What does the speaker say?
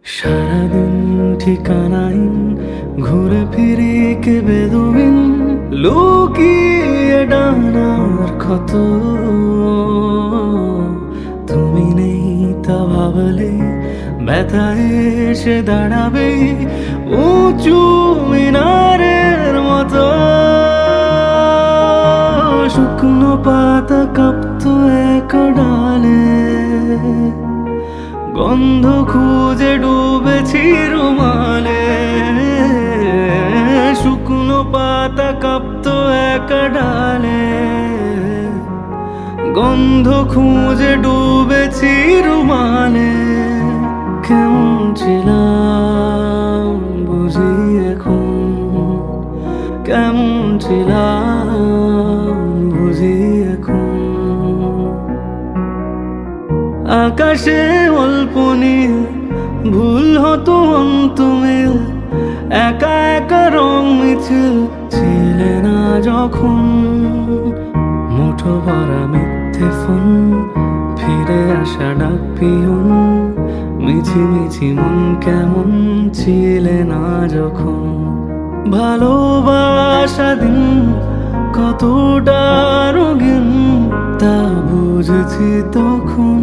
সারাদিন ঠিকানাই ঘুরে ফিরে কে বেদুইন লুকিয়ে ডানার ক্ষত তুমি নেই তা ভাবলে ব্যথা এসে দাঁড়াবে উঁচু মিনারের মতো শুকনো পাতা কাঁপতো এক ডালে গন্ধ খুঁজে ডুবেছি রুমালে শুকনো পাতা কাঁপতো এক ডালে গন্ধ খুঁজে ডুবেছি রুমালে কেমন ছিলাম বুঝি এখন কেমন ছিলাম বুঝি এখন আকাশে অল্প নীল ভুল হতো অন্তমিল একা একা রং মিছিল ছিলে না যখন মুঠো ভরা মিথ্যে ফোন ফিরে আসা ডাক পিয়ন মিছি মিছি মন কেমন ছিলে না যখন ভালোবাসা দিন কতটা রঙিন তা বুঝেছি তখন।